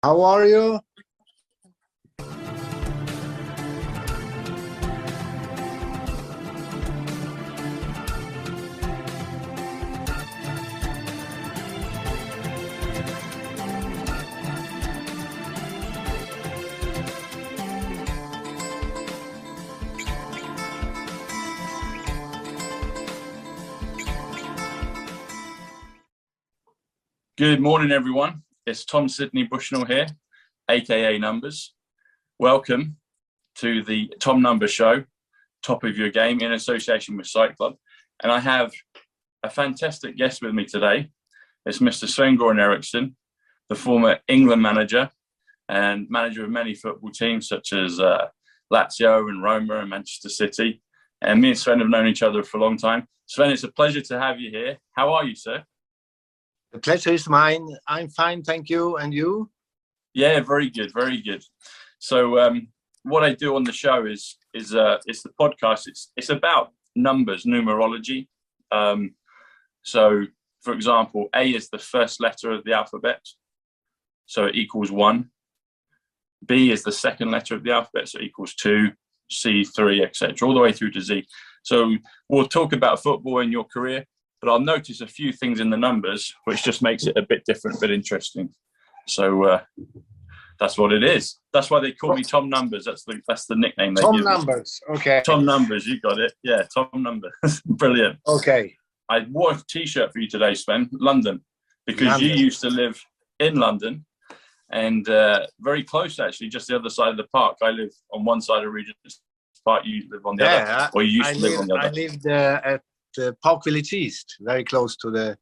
How are you? Good morning, everyone. It's Thomas Sidney Bushnell here, aka Numbers. Welcome to the Tom Numbers Show, top of your game, in association with Sight Club. And I have a fantastic guest with me today. It's Mr. Sven Göran Eriksson, the former England manager and manager of many football teams such as Lazio and Roma and Manchester City. And me and Sven have known each other for a long time. Sven, it's a pleasure to have you here. How are you, sir? The pleasure is mine. I'm fine, thank you. And you? Yeah, very good, very good. So what I do on the show is it's the podcast. It's about numbers, numerology. So, for example, A is the first letter of the alphabet, so it equals 1. B is the second letter of the alphabet, so it equals 2. C, 3, etc., all the way through to Z. So we'll talk about football in your career, but I'll notice a few things in the numbers, which just makes it a bit different, a bit interesting. So that's what it is. That's why they call me Tom Numbers. That's the nickname they give me. Tom Numbers, okay. Tom Numbers, you got it. Yeah, Tom Numbers. Brilliant. Okay. I wore a T-shirt for you today, Sven, London, because you used to live in London and very close, actually, just the other side of the park. I live on one side of Regent's Park. You live on the other. Or you used to live on the other. I lived at Park Village East, very close to the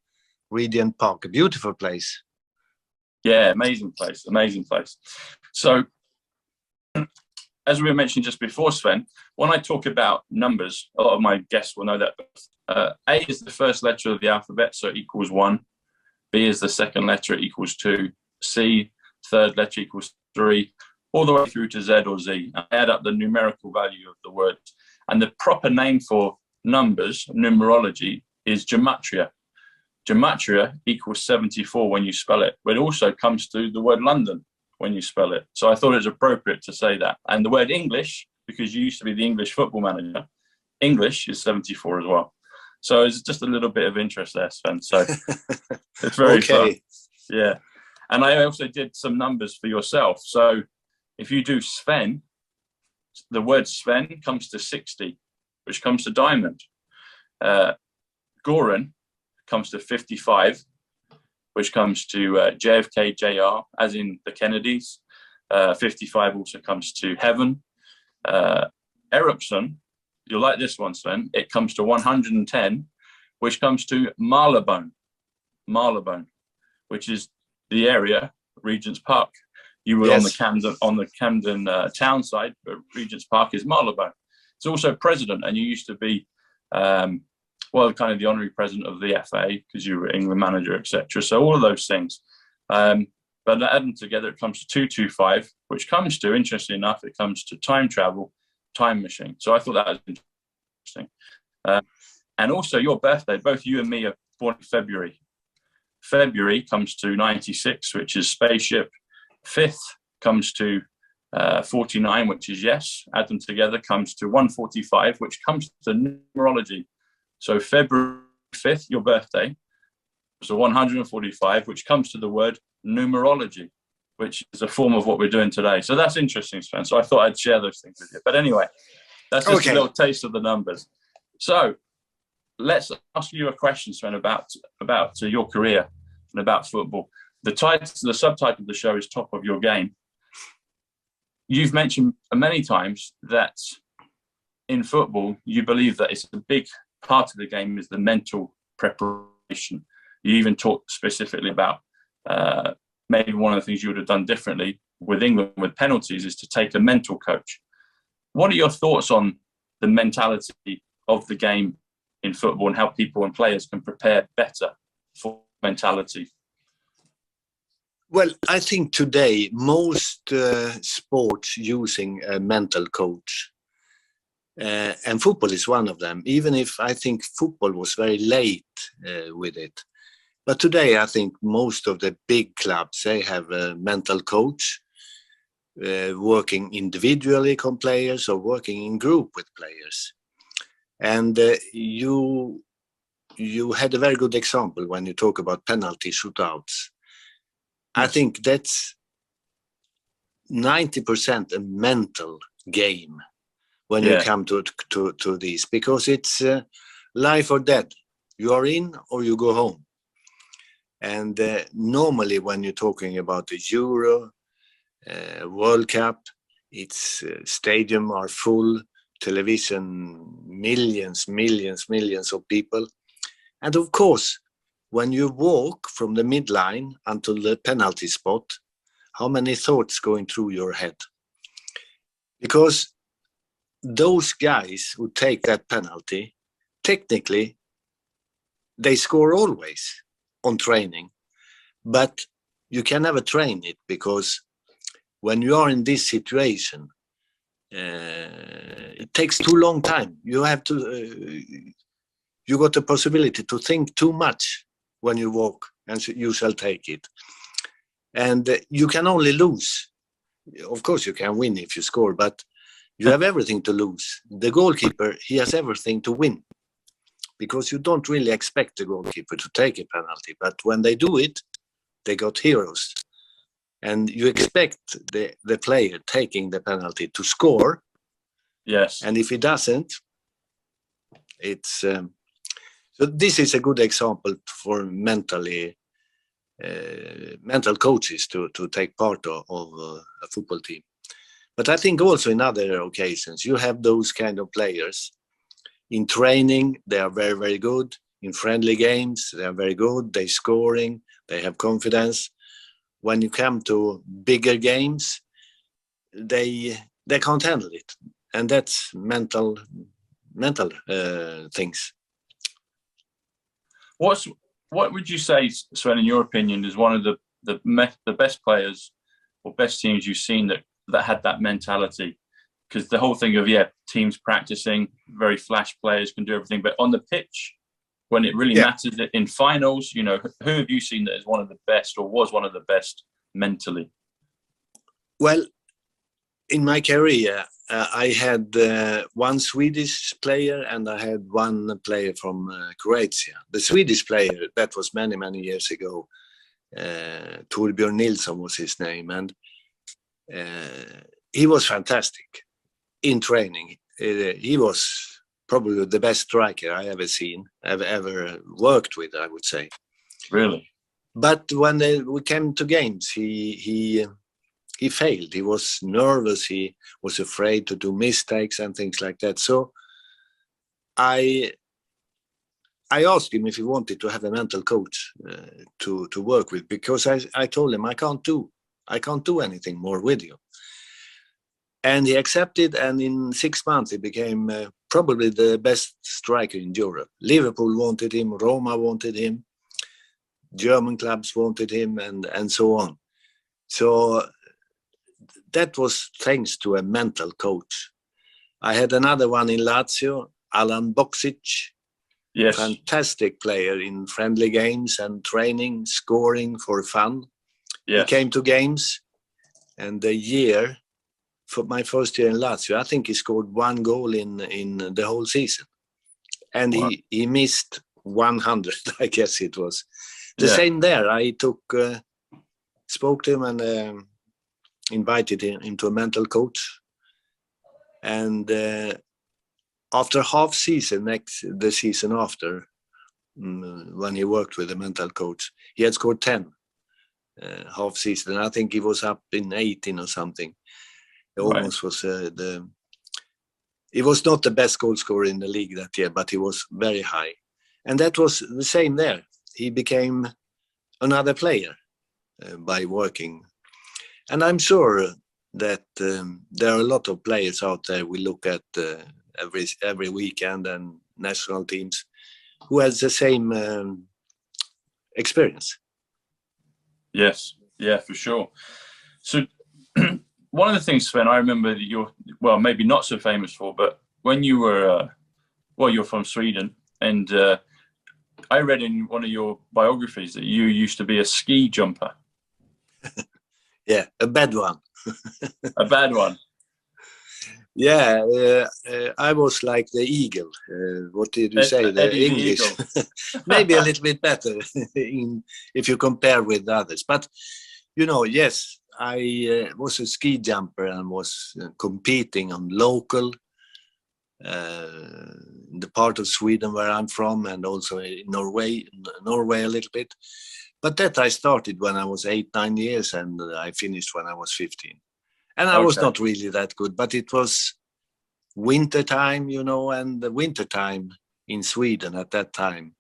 Regent Park. A beautiful place. Yeah, amazing place, amazing place. So, as we mentioned just before, Sven, when I talk about numbers, a lot of my guests will know that A is the first letter of the alphabet, so it equals 1. B is the second letter, it equals 2. C, third letter, equals 3, all the way through to Z or Z. I add up the numerical value of the words. And the proper name for numbers, numerology, is Gematria. Gematria equals 74 when you spell it, but it also comes to the word London when you spell it. So I thought it was appropriate to say that. And the word English, because you used to be the English football manager, English is 74 as well. So it's just a little bit of interest there, Sven. So it's very fun. Yeah. And I also did some numbers for yourself. So if you do Sven, the word Sven comes to 60, which comes to diamond. Goran comes to 55, which comes to JFK JR, as in the Kennedys. 55 also comes to heaven. Eriksson, you'll like this one, Sven. It comes to 110, which comes to Marylebone, which is the area, Regent's Park. You were on the Camden town side, but Regent's Park is Marylebone. It's also president, and you used to be, kind of the honorary president of the FA because you were England manager, etc. So all of those things. But add them together, it comes to 225, which comes to, interestingly enough, it comes to time travel, time machine. So I thought that was interesting. And also your birthday, both you and me are born in February. February comes to 96, which is spaceship. 5th comes to 49, which is yes. Add them together, comes to 145, which comes to numerology. So February 5th, your birthday, so 145, which comes to the word numerology, which is a form of what we're doing today. So that's interesting, Sven. So I thought I'd share those things with you. But anyway, that's just a little taste of the numbers. So let's ask you a question, Sven, about your career and about football. The subtitle of the show is Top of Your Game. You've mentioned many times that in football, you believe that it's a big part of the game is the mental preparation. You even talked specifically about maybe one of the things you would have done differently with England with penalties is to take a mental coach. What are your thoughts on the mentality of the game in football and how people and players can prepare better for mentality? Well, I think today most sports using a mental coach. And football is one of them, even if I think football was very late with it. But today, I think most of the big clubs, they have a mental coach working individually on players or working in group with players. And you had a very good example when you talk about penalty shootouts. I think that's 90% a mental game when you come to this, because it's life or death. You are in or you go home. And normally when you're talking about the Euro, World Cup, its stadium are full, television, millions of people. And of course, when you walk from the midline until the penalty spot, how many thoughts going through your head? Because those guys who take that penalty, technically, they score always on training, but you can never train it, because when you are in this situation, it takes too long time. You have to, you got the possibility to think too much when you walk, and you shall take it. And you can only lose. Of course, you can win if you score, but you have everything to lose. The goalkeeper, he has everything to win, because you don't really expect the goalkeeper to take a penalty. But when they do it, they got heroes. And you expect the player taking the penalty to score. Yes. And if he doesn't, it's... so this is a good example for mental coaches to take part of a football team. But I think also in other occasions, you have those kind of players. In training, they are very, very good. In friendly games, they are very good. They're scoring, they have confidence. When you come to bigger games, they can't handle it. And that's mental things. What would you say, Sven, in your opinion, is one of the best players or best teams you've seen that had that mentality? Because the whole thing of, teams practicing, very flash players can do everything, but on the pitch, when it really matters in finals, you know, who have you seen that is one of the best or was one of the best mentally? Well, in my career, I had one Swedish player and I had one player from Croatia. The Swedish player, that was many, many years ago. Torbjörn Nilsson was his name, and he was fantastic in training. He was probably the best striker I ever seen, I've ever worked with, I would say. Really? But when we came to games, he failed. He was nervous. He was afraid to do mistakes and things like that. So I asked him if he wanted to have a mental coach to work with, because I told him I can't do anything more with you. And he accepted, and in 6 months he became probably the best striker in Europe. Liverpool wanted him, Roma wanted him, German clubs wanted him, and so on. So that was thanks to a mental coach. I had another one in Lazio, Alan Boksic. Yes. Fantastic player in friendly games and training, scoring for fun. Yes. He came to games, and the year, for my first year in Lazio, I think he scored 1 goal in the whole season. And wow. he missed 100, I guess it was. The same there. I spoke to him and invited him into a mental coach. And after half season, the season after, when he worked with a mental coach, he had scored 10 half season. I think he was up in 18 or something. It almost was he was not the best goal scorer in the league that year, but he was very high. And that was the same there. He became another player by working. And I'm sure that there are a lot of players out there we look at every weekend, and national teams who has the same experience. Yes, yeah, for sure. So one of the things, Sven, I remember that you're, well, maybe not so famous for, but when you were, you're from Sweden, and I read in one of your biographies that you used to be a ski jumper. Yeah, a bad one. A bad one. Yeah, I was like the eagle. What did you say? The Eddie English. the Maybe a little bit better if you compare with others. But, yes, I was a ski jumper and was competing on local, the part of Sweden where I'm from, and also in Norway a little bit. But that I started when I was 8-9 years, and I finished when I was 15. And I was not really that good, but it was winter time, and the winter time in Sweden at that time,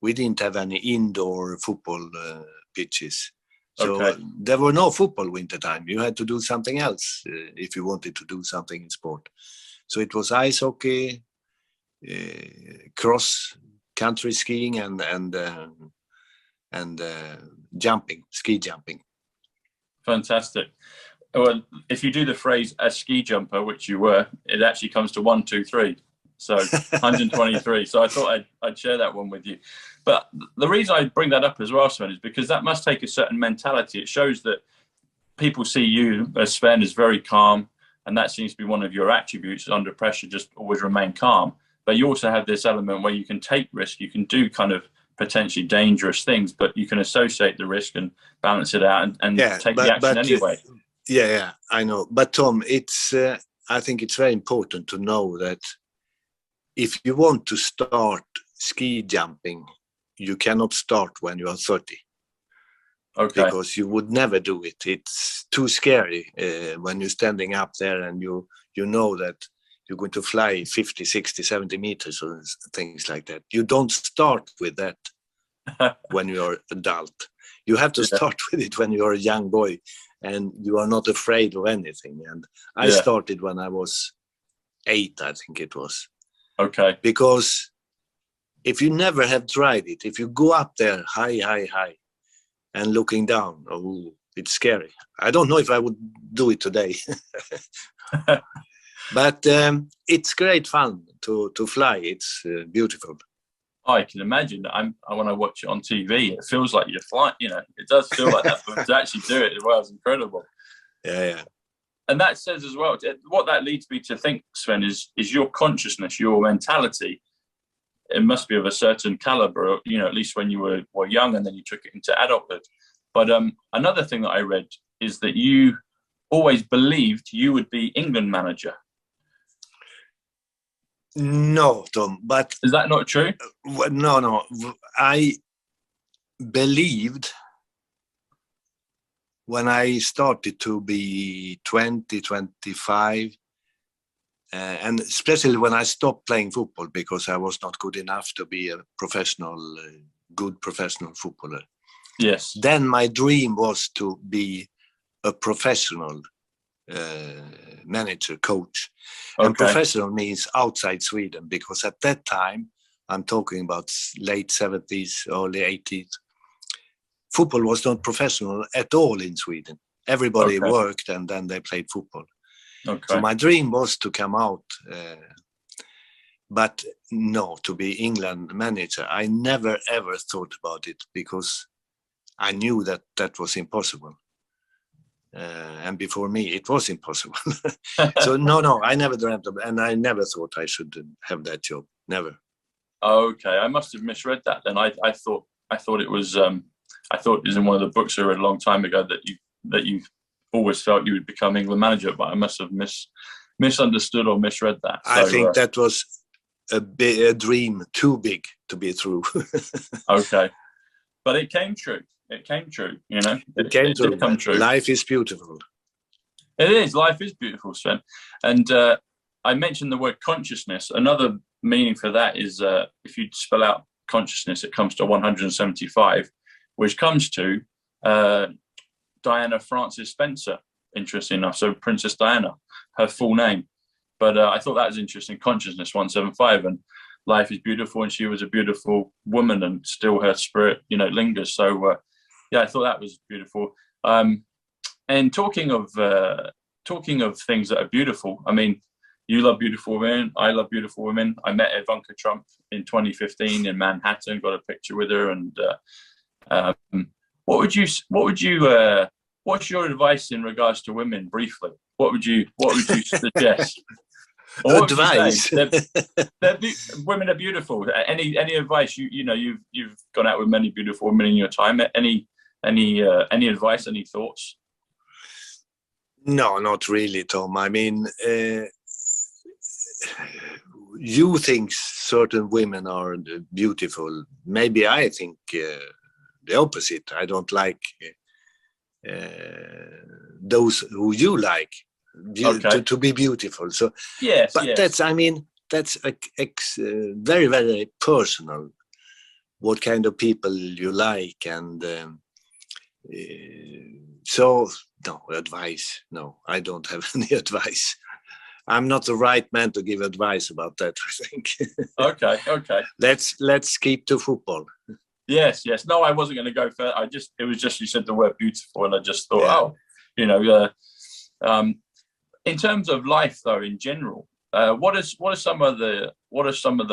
we didn't have any indoor football pitches. So there were no football winter time. You had to do something else if you wanted to do something in sport. So it was ice hockey, cross country skiing, and jumping, ski jumping. Fantastic. Well, if you do the phrase a ski jumper, which you were, it actually comes to 1, 2, 3. So 123. So I thought I'd share that one with you. But the reason I bring that up as well, Sven, is because that must take a certain mentality. It shows that people see you as Sven as very calm, and that seems to be one of your attributes. Under pressure, just always remain calm. But you also have this element where you can take risk. You can do kind of potentially dangerous things, but you can associate the risk and balance it out and take the action anyway. Yeah, I know. But Tom, it's I think it's very important to know that if you want to start ski jumping, you cannot start when you are 30. Okay. Because you would never do it. It's too scary when you're standing up there and you know that you're going to fly 50, 60, 70 meters or things like that. You don't start with that when you're adult. You have to start with it when you're a young boy and you are not afraid of anything. And I started when I was 8, I think it was. Okay. Because if you never have tried it, if you go up there high, and looking down, it's scary. I don't know if I would do it today. But it's great fun to fly. It's beautiful. I can imagine that. When I watch it on TV, it feels like you're flying. It does feel like that, but to actually do it as well is incredible. Yeah. And that says as well, what that leads me to think, Sven, is your consciousness, your mentality. It must be of a certain caliber, at least when you were young, and then you took it into adulthood. But another thing that I read is that you always believed you would be England manager. No, Tom, but... Is that not true? No. I believed when I started to be 20, 25, and especially when I stopped playing football because I was not good enough to be a good professional footballer. Yes. Then my dream was to be a professional manager, coach. Okay. And professional means outside Sweden, because at that time, I'm talking about late 70s, early 80s, football was not professional at all in Sweden. Everybody worked and then they played football. Okay. So my dream was to come out, but no, to be England manager. I never ever thought about it because I knew that was impossible. And before me, it was impossible. So no, I never dreamt of it, and I never thought I should have that job. Never. Okay, I must have misread that then. I thought it was in one of the books I read a long time ago that you always felt you would become England manager, but I must have misunderstood or misread that. So, I think that was a dream too big to be true. Okay, but it came true. It came true. It came true. Did come true. Life is beautiful. It is. Life is beautiful, Sven. And I mentioned the word consciousness. Another meaning for that is if you spell out consciousness, it comes to 175, which comes to Diana Frances Spencer, interesting enough. So Princess Diana, her full name. But I thought that was interesting. Consciousness 175, and life is beautiful, and she was a beautiful woman, and still her spirit, lingers. So I thought that was beautiful. And talking of things that are beautiful, I mean, You love beautiful women. I love beautiful women. I met Ivanka Trump in 2015 in Manhattan. Got a picture with her. And what's your advice in regards to women? Briefly, what would you suggest? Or what Advice. Would you say? Women are beautiful. Any advice? You've gone out with many beautiful women in your time. Any advice? Any thoughts? No, not really, Tom. I mean, you think certain women are beautiful. Maybe I think the opposite. I don't like those who you like to be beautiful. So, yes, but yes. That's very, very personal. What kind of people you like, and so no advice. No, I don't have any advice. I'm not the right man to give advice about that, I think. Okay. Let's keep to football. Yes. No, I wasn't going to go further. It was just you said the word beautiful, and I just thought, in terms of life, though, in general, what are some of the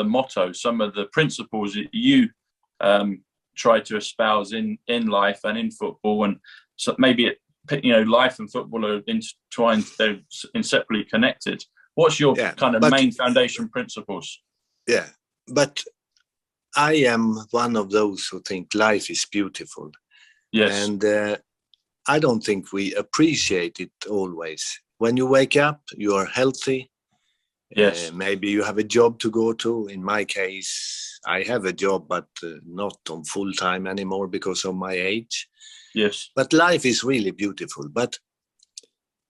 mottos, some of the principles that you try to espouse in life and in football, and so maybe life and football are intertwined, they're inseparably connected. What's your kind of main foundation principles? Yeah, but I am one of those who think life is beautiful. Yes. And I don't think we appreciate it always. When you wake up, you are healthy. Yes. Maybe you have a job to go to. In my case, I have a job, but not on full time anymore because of my age. Yes. But life is really beautiful. But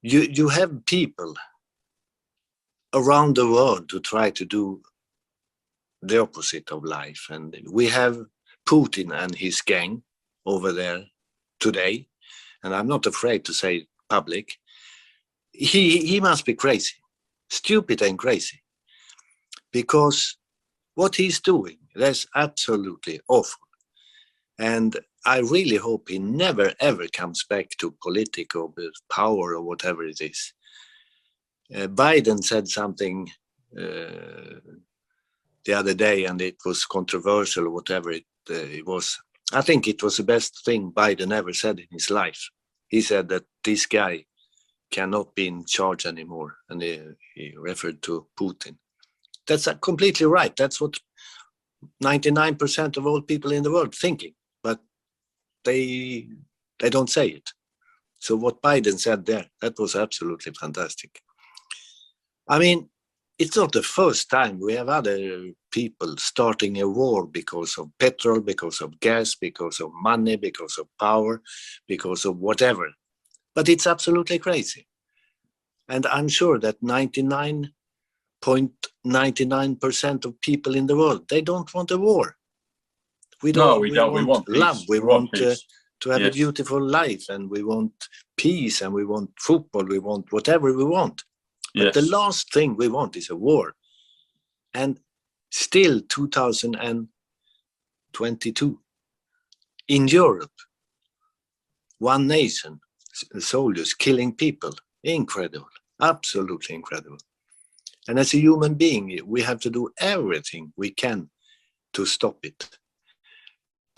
you have people around the world to try to do the opposite of life. And we have Putin and his gang over there today. And I'm not afraid to say public. He must be crazy, stupid and crazy. Because what he's doing, that's absolutely awful. And I really hope he never, ever comes back to political power or whatever it is. Biden said something the other day, and it was controversial or whatever it was. I think it was the best thing Biden ever said in his life. He said that this guy cannot be in charge anymore, and he referred to Putin. That's completely right. That's what 99% of all people in the world thinking, but they don't say it. So what Biden said there, that was absolutely fantastic. I mean, it's not the first time we have other people starting a war because of petrol, because of gas, because of money, because of power, because of whatever. But it's absolutely crazy. And I'm sure that 99.99% of people in the world, they don't want a war. We don't. We want love. We want to have a beautiful life, and we want peace, and we want football. We want whatever we want. But the last thing we want is a war. And still 2022, in Europe, one nation, soldiers killing people. Incredible. Absolutely incredible. And as a human being, we have to do everything we can to stop it.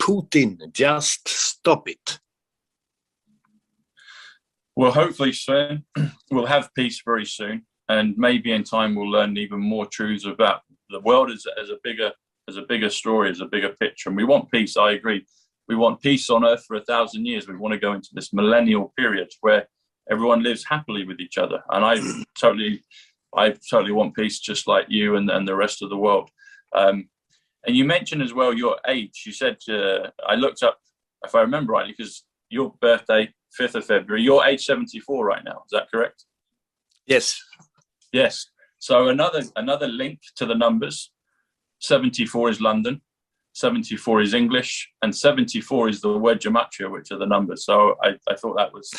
Putin, just stop it. Well, hopefully, Sven, we'll have peace very soon, and maybe in time we'll learn even more truths about the world as a bigger story, as a bigger picture. And we want peace. I agree. We want peace on Earth for 1,000 years. We want to go into this millennial period where everyone lives happily with each other. And I totally want peace, just like you and the rest of the world. And you mentioned as well your age. You said I looked up, if I remember rightly, because your birthday, 5th of February, you're age 74 right now. Is that correct? Yes. Yes. So another link to the numbers. 74 is London, 74 is English, and 74 is the word Gematria, which are the numbers. So I thought that was,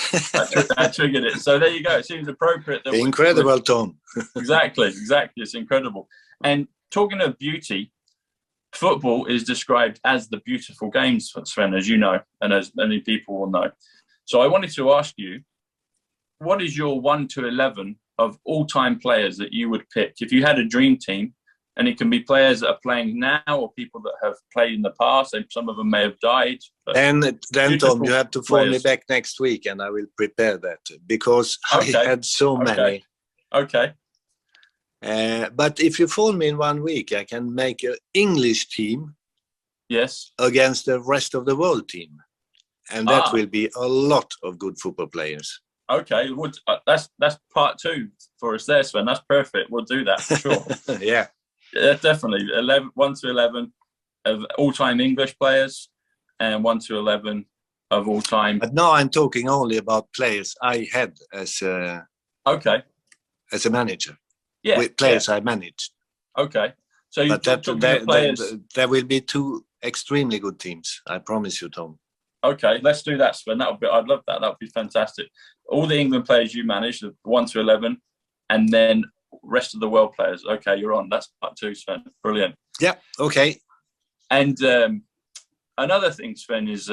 I triggered it. So there you go. It seems appropriate. That incredible, Tom. Exactly. It's incredible. And talking of beauty, football is described as the beautiful game, Sven, as you know, and as many people will know. So I wanted to ask you, what is your 1 to 11 of all-time players that you would pick if you had a dream team? And it can be players that are playing now or people that have played in the past. And some of them may have died. Then Tom, you have to phone me back next week and I will prepare that because I had so many. Okay. But if you phone me in 1 week, I can make an English team. Yes. Against the rest of the world team. And that will be a lot of good football players. Okay. That's part 2 for us there, Sven. That's perfect. We'll do that for sure. Yeah. Yeah, definitely. 1 to 11 of all-time English players and 1 to 11 of all-time. But now I'm talking only about players I had as a manager. Yeah. With players I managed. Okay. So you players. There will be 2 extremely good teams. I promise you, Tom. Okay, let's do that, Sven. I'd love that. That would be fantastic. All the England players you managed, 1 to 11, and then rest of the world players. Okay, you're on. That's part 2, Sven. Brilliant. Yeah. Okay. And another thing, Sven, is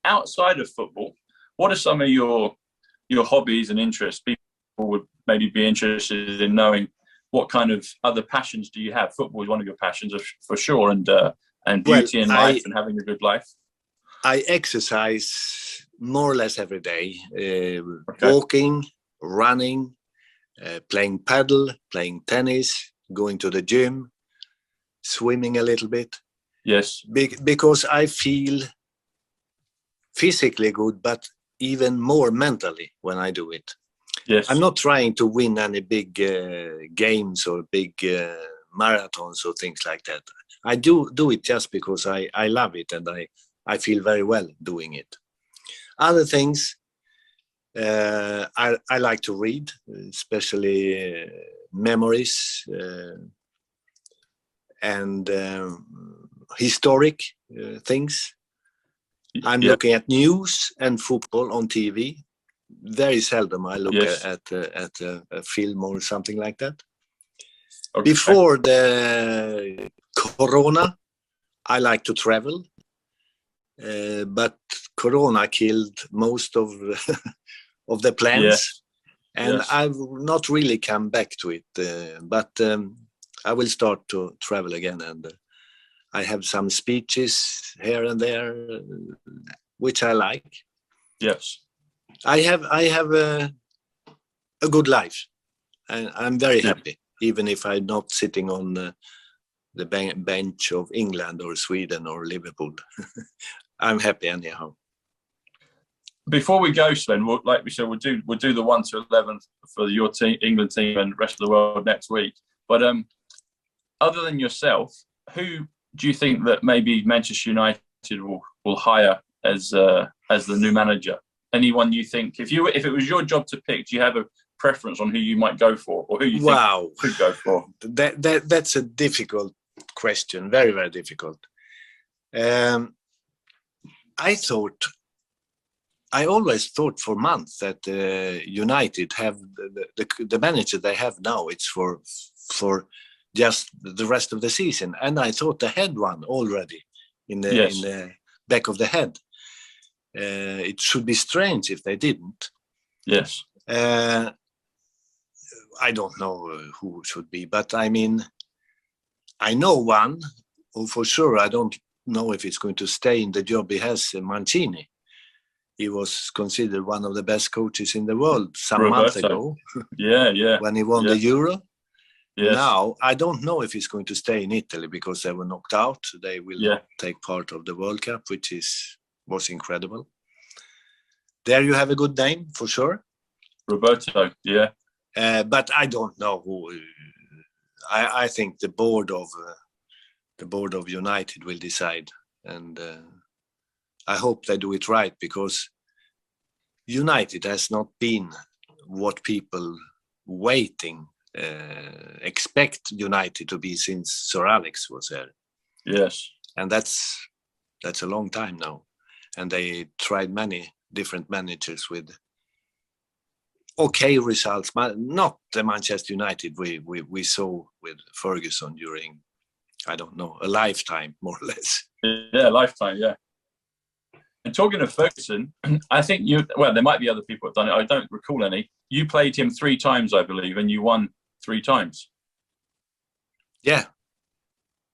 outside of football, what are some of your hobbies and interests? People would maybe be interested in knowing what kind of other passions do you have. Football is one of your passions, for sure, and beauty in life and having a good life. I exercise more or less every day. Walking, running, playing paddle, playing tennis, going to the gym, swimming a little bit. Yes. Because I feel physically good, but even more mentally when I do it. Yes. I'm not trying to win any big games or big marathons or things like that. I do it just because I love it and I feel very well doing it. Other things, I like to read, especially memories and historic things. I'm looking at news and football on TV. Very seldom I look at a film or something like that. Okay. Before the Corona, I like to travel. But Corona killed most of the plans, and I've not really come back to it. But I will start to travel again, and I have some speeches here and there, which I like. Yes, I have a good life, and I'm very happy, even if I'm not sitting on the bench of England or Sweden or Liverpool. I'm happy anyhow. Before we go, Sven, like we said, we'll do the 1 to 11 for your team, England team, and the rest of the world next week. But other than yourself, who do you think that maybe Manchester United will hire as the new manager? Anyone you think, if it was your job to pick, do you have a preference on who you might go for, or who you think could go for? That's a difficult question, very, very difficult. I always thought for months that United have the manager they have now. It's for just the rest of the season, and I thought they had one already in the back of the head. It should be strange if they didn't. Yes. I don't know who it should be, but I mean, I know one who for sure. I don't know if it's going to stay in the job he has, Mancini. He was considered one of the best coaches in the world some months ago. When he won the Euro. Yes. Now, I don't know if he's going to stay in Italy because they were knocked out. They will not take part of the World Cup, which was incredible. There you have a good name, for sure. Roberto, but I don't know who. I think the board of United will decide, and I hope they do it right, because United has not been what people expect United to be since Sir Alex was there. Yes, and that's a long time now, and they tried many different managers with okay results, but not the Manchester United we saw with Ferguson during, I don't know, a lifetime, more or less. Yeah, a lifetime, yeah. talking of Ferguson, I think there might be other people who've done it. I don't recall any. You played him 3 times, I believe, and you won 3 times. Yeah.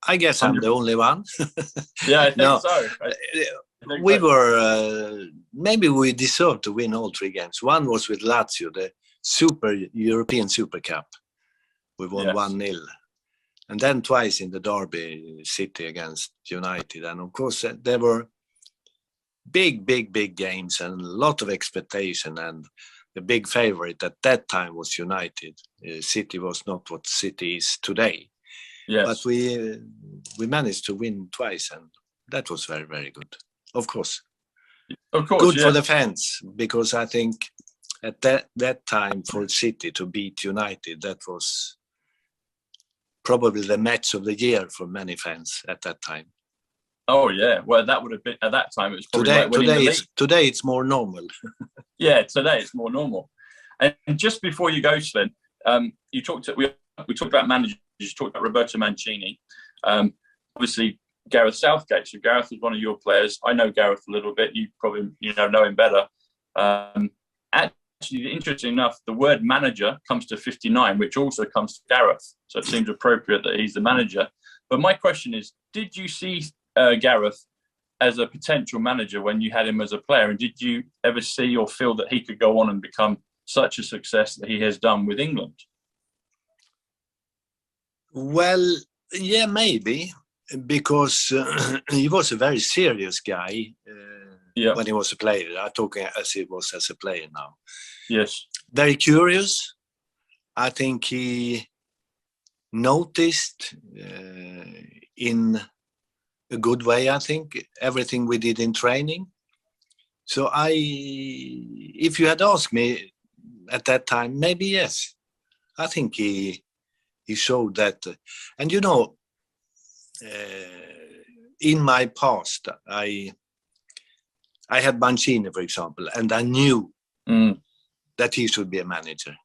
I guess I'm the only one. Yeah, I think so. We were, maybe we deserved to win all 3 games. One was with Lazio, the European Super Cup. We won 1-0. And then twice in the Derby City against United. And of course, there were big games and a lot of expectation. And the big favorite at that time was United. City was not what City is today. Yes. But we managed to win twice, and that was very, very good. Of course. Good for the fans, because I think at that time for City to beat United, that was probably the match of the year for many fans at that time. Oh yeah, well that would have been at that time. It was probably like winning the league. Today it's more normal. Yeah, today it's more normal. And just before you go, Sven, we talked about managers. You talked about Roberto Mancini. Obviously, Gareth Southgate. So Gareth was one of your players. I know Gareth a little bit. You probably know him better. Actually, interestingly enough, the word manager comes to 59, which also comes to Gareth. So it seems appropriate that he's the manager. But my question is, did you see Gareth as a potential manager when you had him as a player? And did you ever see or feel that he could go on and become such a success that he has done with England? Well, yeah, maybe, because he was a very serious guy when he was a player. I'm talking as he was as a player now. Yes. Very curious. I think he noticed in a good way, I think, everything we did in training. So if you had asked me at that time, maybe yes. I think he showed that. And in my past, I had Mancini, for example, and I knew that he should be a manager,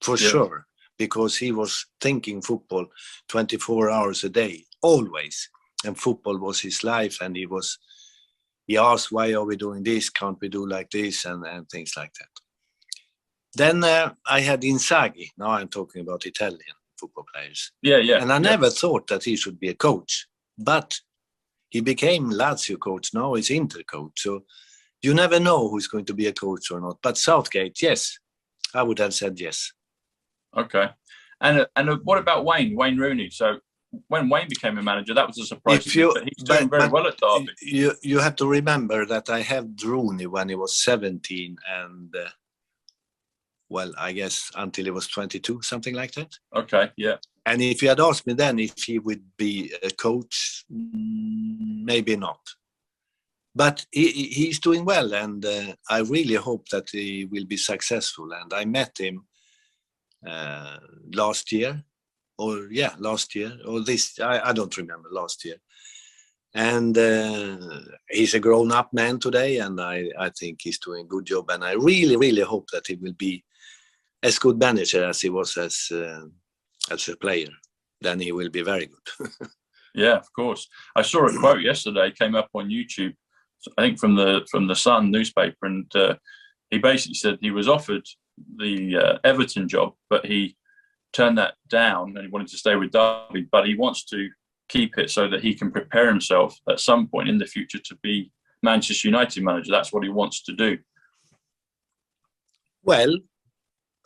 for sure, because he was thinking football 24 hours a day, always. And football was his life, and he asked, why are we doing this? Can't we do like this? And things like that. Then I had Inzaghi. Now I'm talking about Italian football players. Yeah. And I never thought that he should be a coach, but he became Lazio coach. Now he's Inter coach. So you never know who's going to be a coach or not. But Southgate, yes, I would have said yes. Okay. And what about Wayne Rooney? So when Wayne became a manager, that was a surprise. But he's doing very well at Derby. You have to remember that I had Rooney when he was 17 and... I guess until he was 22, something like that. Okay, yeah. And if you had asked me then if he would be a coach, maybe not. But he's doing well, and I really hope that he will be successful. And I met him last year, or this, I don't remember, last year. And he's a grown-up man today, and I think he's doing a good job. And I really, really hope that he will be as good manager as he was as a player. Then he will be very good. Yeah, of course. I saw a quote yesterday, came up on YouTube, I think from the Sun newspaper, and he basically said he was offered the Everton job, but he turned that down, and he wanted to stay with Derby, but he wants to keep it so that he can prepare himself at some point in the future to be Manchester United manager. That's what he wants to do. Well,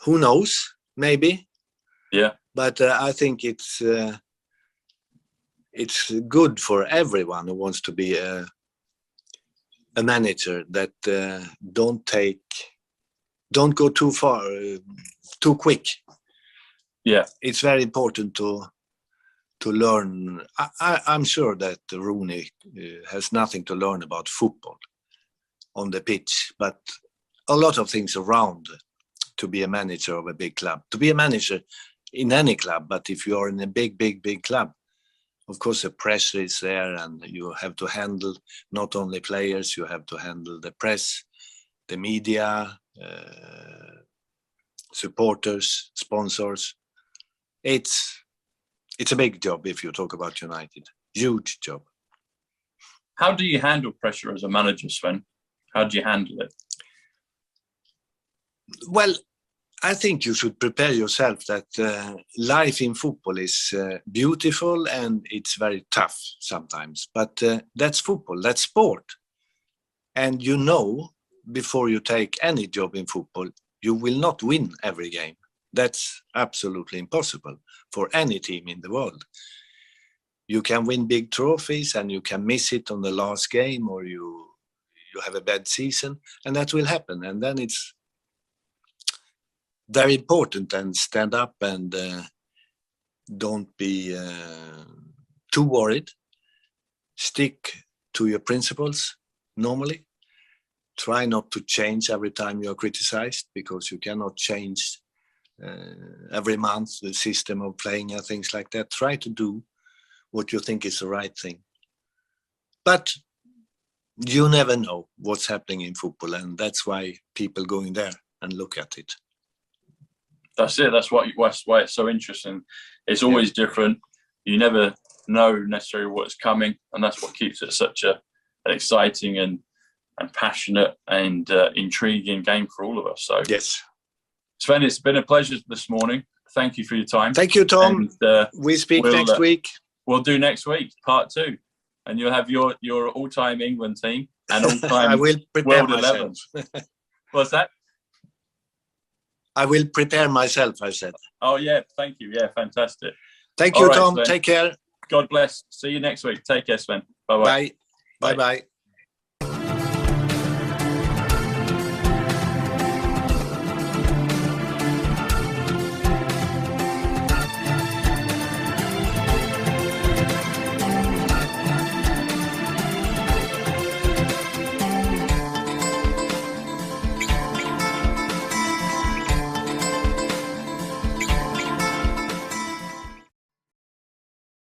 who knows? Maybe. Yeah. But I think it's good for everyone who wants to be a manager that don't go too far, too quick. Yeah. It's very important to learn. I'm sure that Rooney has nothing to learn about football on the pitch, but a lot of things around to be a manager of a big club, to be a manager in any club. But if you are in a big club, of course the pressure is there, and you have to handle not only players, you have to handle the press, the media, supporters, sponsors. It's a big job if you talk about United. Huge job. How do you handle pressure as a manager, Sven? How do you handle it? Well, I think you should prepare yourself that life in football is beautiful and it's very tough sometimes. But that's football, that's sport. And you know, before you take any job in football, you will not win every game. That's absolutely impossible for any team in the world. You can win big trophies and you can miss it on the last game, or you have a bad season, and that will happen. And then it's very important and stand up and don't be too worried. Stick to your principles normally. Try not to change every time you are criticized, because you cannot change every month the system of playing and things like that. Try to do what you think is the right thing. But you never know what's happening in football, and that's why people going there and look at it. That's it. That's why it's so interesting. It's always different. You never know necessarily what's coming, and that's what keeps it such an exciting and passionate and intriguing game for all of us. So yes, Sven, it's been a pleasure this morning. Thank you for your time. Thank you, Tom. And, we speak next week. We'll do next week, part 2, and you'll have your all-time England team and all-time I will prepare World 11. What's that? I will prepare myself, I said. Oh, yeah. Thank you. Yeah, fantastic. Thank you, Tom. Sven. Take care. God bless. See you next week. Take care, Sven. Bye-bye. Bye. Bye-bye.